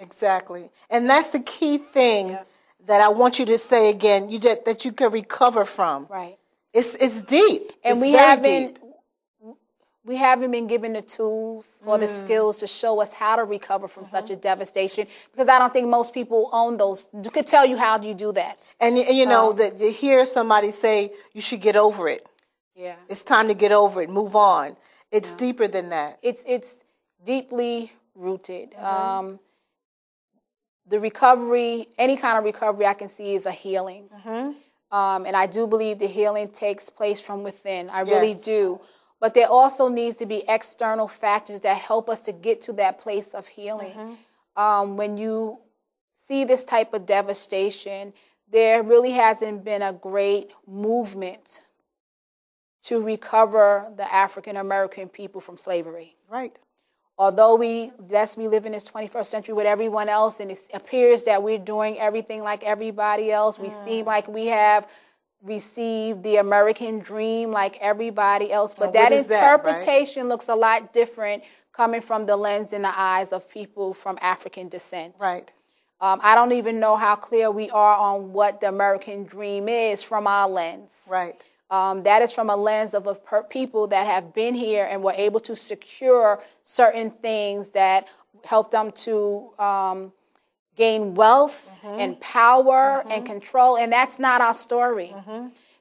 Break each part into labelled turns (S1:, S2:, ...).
S1: Exactly. And that's the key thing that I want you to say again, that you can recover from.
S2: Right.
S1: It's deep.
S2: And
S1: it's
S2: we haven't been given the tools or the skills to show us how to recover from such a devastation, because I don't think most people own those. Could tell you how do you do that.
S1: And you know, that you hear somebody say you should get over it.
S2: Yeah.
S1: It's time to get over it, move on. It's deeper than that.
S2: It's deeply rooted. The recovery, any kind of recovery I can see is a healing. And I do believe the healing takes place from within. I really do. But there also needs to be external factors that help us to get to that place of healing. When you see this type of devastation, there really hasn't been a great movement to recover the African American people from slavery.
S1: Right.
S2: Although we live in this 21st century with everyone else, and it appears that we're doing everything like everybody else. We seem like we have received the American dream like everybody else. But that interpretation looks a lot different coming from the lens and the eyes of people from African descent.
S1: Right.
S2: I don't even know how clear we are on what the American dream is from our lens.
S1: Right.
S2: That is from a lens of people that have been here and were able to secure certain things that helped them to gain wealth and power and control, and that's not our story.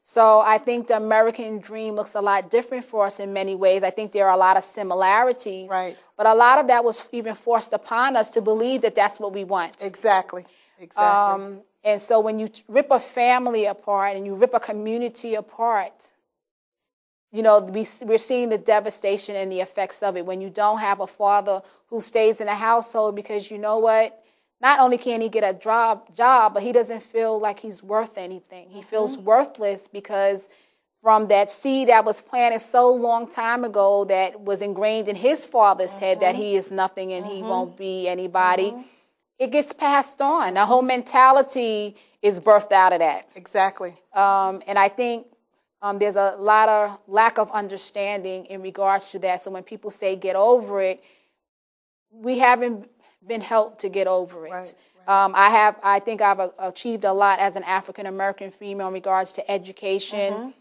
S2: So I think the American dream looks a lot different for us in many ways. I think there are a lot of similarities, but a lot of that was even forced upon us to believe that that's what we want.
S1: Exactly.
S2: And so when you rip a family apart and you rip a community apart, you know, we're seeing the devastation and the effects of it. When you don't have a father who stays in a household because, you know what, not only can he get a job, but he doesn't feel like he's worth anything. He feels worthless because from that seed that was planted so long time ago that was ingrained in his father's head that he is nothing and he won't be anybody, it gets passed on. The whole mentality is birthed out of that.
S1: Exactly.
S2: And I think there's a lot of lack of understanding in regards to that. So when people say get over it, we haven't been helped to get over it. I think I've achieved a lot as an African American female in regards to education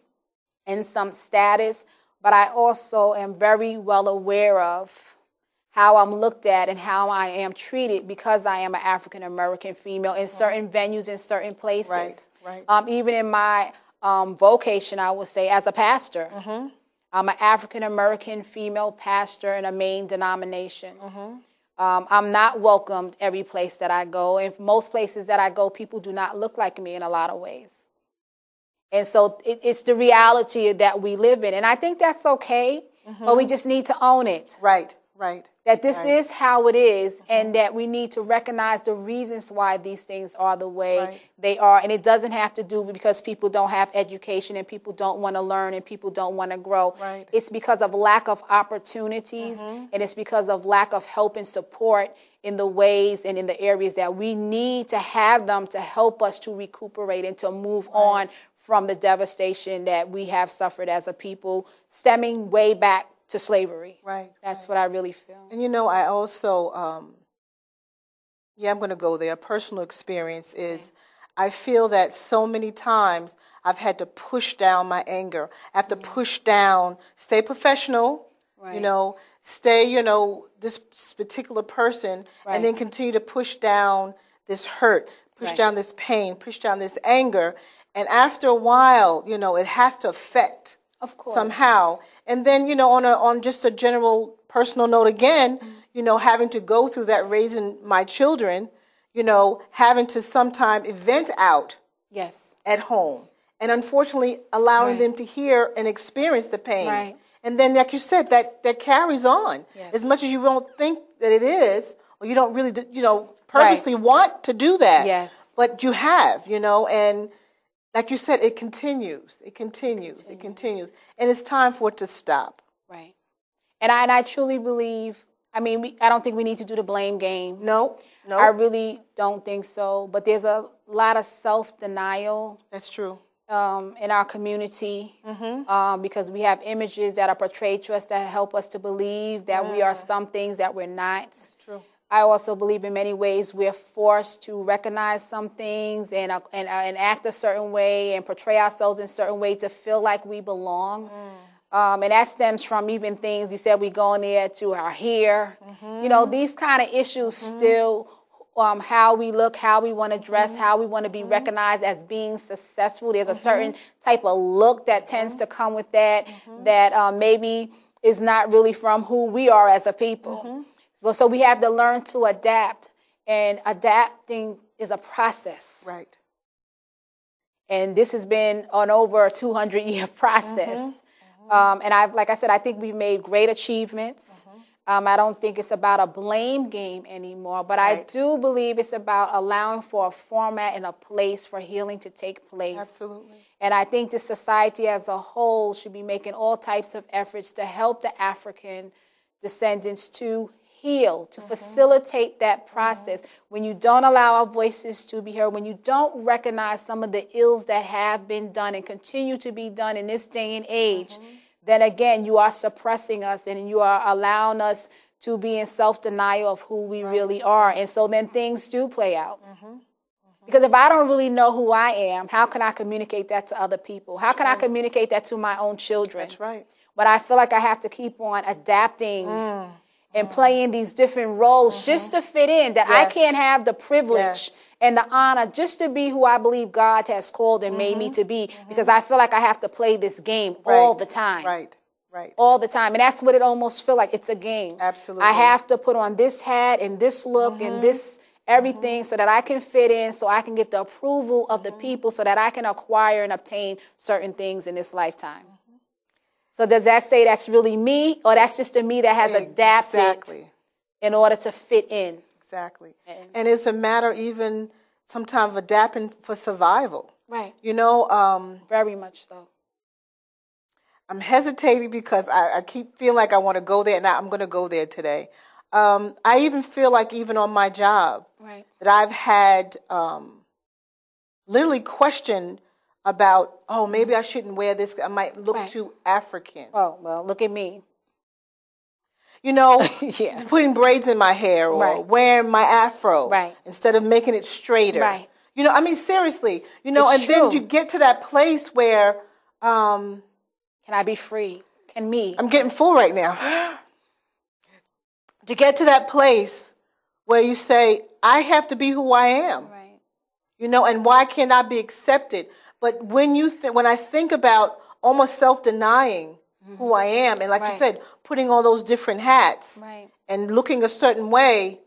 S2: and some status, but I also am very well aware of how I'm looked at and how I am treated because I am an African American female in certain venues, in certain places. Even in my vocation, I would say, as a pastor. I'm an African American female pastor in a main denomination. I'm not welcomed every place that I go. In most places that I go, people do not look like me in a lot of ways. And so it's the reality that we live in. And I think that's okay, but we just need to own it.
S1: Right.
S2: That this is how it is, and that we need to recognize the reasons why these things are the way they are. And it doesn't have to do because people don't have education and people don't want to learn and people don't want to grow. It's because of lack of opportunities, and it's because of lack of help and support in the ways and in the areas that we need to have them to help us to recuperate and to move on from the devastation that we have suffered as a people, stemming way back to slavery. That's what I really feel.
S1: And you know, I also, I'm going to go there. Personal experience is I feel that so many times I've had to push down my anger. I have to push down, stay professional, you know, stay, you know, this particular person, and then continue to push down this hurt, push down this pain, push down this anger. And after a while, you know, it has to affect somehow. And then, you know, on just a general personal note again, you know, having to go through that raising my children, you know, having to sometime vent out at home. And unfortunately, allowing them to hear and experience the pain. And then, like you said, that carries on. As much as you don't think that it is, or you don't really, you know, purposely want to do that. But you have, you know, and like you said, it continues. It continues. And it's time for it to stop.
S2: And I truly believe, I mean, I don't think we need to do the blame game.
S1: No.
S2: I really don't think so. But there's a lot of self-denial.
S1: That's true.
S2: In our community, because we have images that are portrayed to us that help us to believe that we are some things that we're not.
S1: That's true.
S2: I also believe in many ways we're forced to recognize some things and act a certain way and portray ourselves in a certain way to feel like we belong. And that stems from even things you said we go in there to our hair. You know, these kind of issues still, how we look, how we want to dress, how we want to be recognized as being successful. There's a certain type of look that tends to come with that, that maybe is not really from who we are as a people. So we have to learn to adapt, and adapting is a process.
S1: Right.
S2: And this has been an over 200-year process. And like I said, I think we've made great achievements. I don't think it's about a blame game anymore, but I do believe it's about allowing for a format and a place for healing to take place.
S1: Absolutely.
S2: And I think the society as a whole should be making all types of efforts to help the African descendants to heal, to facilitate that process. When you don't allow our voices to be heard, when you don't recognize some of the ills that have been done and continue to be done in this day and age, then again, you are suppressing us and you are allowing us to be in self-denial of who we really are. And so then things do play out. Because if I don't really know who I am, how can I communicate that to other people? How can I communicate that to my own children?
S1: That's right.
S2: But I feel like I have to keep on adapting and playing these different roles just to fit in, that I can't have the privilege and the honor just to be who I believe God has called and made me to be, because I feel like I have to play this game all the time.
S1: Right.
S2: All the time. And that's what it almost feels like. It's a game.
S1: Absolutely.
S2: I have to put on this hat and this look and this everything so that I can fit in, so I can get the approval of the people, so that I can acquire and obtain certain things in this lifetime. So does that say that's really me, or that's just a me that has adapted in order to fit in?
S1: Exactly. And it's a matter even sometimes of adapting for survival.
S2: Right.
S1: You know,
S2: very much so.
S1: I'm hesitating because I keep feeling like I want to go there, and I'm going to go there today. I even feel like even on my job that I've had literally questioned about, oh, maybe I shouldn't wear this. I might look too African.
S2: Oh, well, look at me.
S1: You know, putting braids in my hair or wearing my afro instead of making it straighter. You know, I mean, seriously. You know, it's then you get to that place where... can
S2: I be free? Can me?
S1: I'm getting full right now. To get to that place where you say, I have to be who I am. You know, and why can't I be accepted? But when when I think about almost self-denying who I am, and like you said, putting all those different hats and looking a certain way,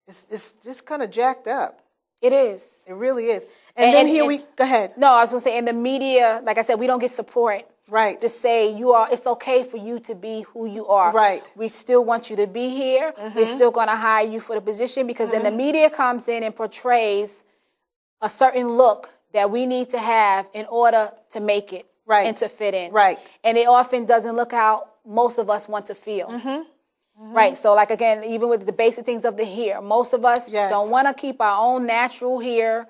S1: it's just kind of jacked up.
S2: It is.
S1: It really is. And then go ahead.
S2: No, I was going to say, in the media, like I said, we don't get support.
S1: Right.
S2: To say it's okay for you to be who you are.
S1: Right.
S2: We still want you to be here. We're still going to hire you for the position, because then the media comes in and portrays a certain look that we need to have in order to make it and to fit in. Right. And it often doesn't look how most of us want to feel. Right. So, like, again, even with the basic things of the hair, most of us don't want to keep our own natural hair.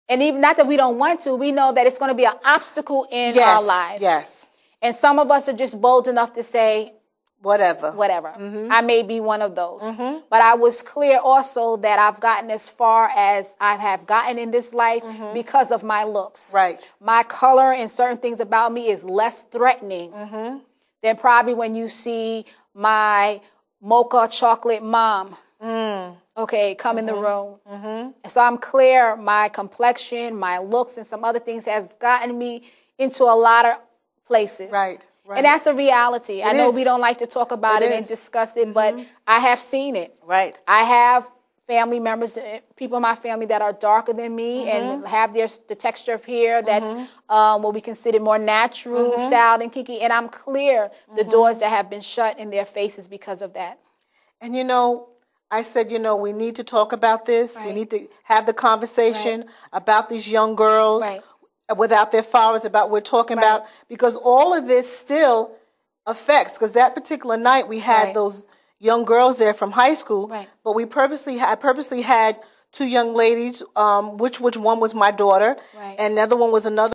S2: And even not that we don't want to, we know that it's going to be an obstacle in our lives. Yes. And some of us are just bold enough to say, whatever. I may be one of those. But I was clear also that I've gotten as far as I have gotten in this life because of my looks. Right. My color and certain things about me is less threatening than probably when you see my mocha chocolate mom. Come in the room. So I'm clear my complexion, my looks, and some other things has gotten me into a lot of places. Right. And that's a reality. I know we don't like to talk about it and discuss it, but I have seen it. Right. I have family members, people in my family that are darker than me and have the texture of hair that's what we consider more natural styled and kinky. And I'm clear the doors that have been shut in their faces because of that.
S1: And, you know, I said, you know, we need to talk about this. We need to have the conversation about these young girls without their fathers, about what we're talking about, because all of this still affects, because that particular night we had those young girls there from high school, but I purposely had two young ladies, which one was my daughter, and the other one was another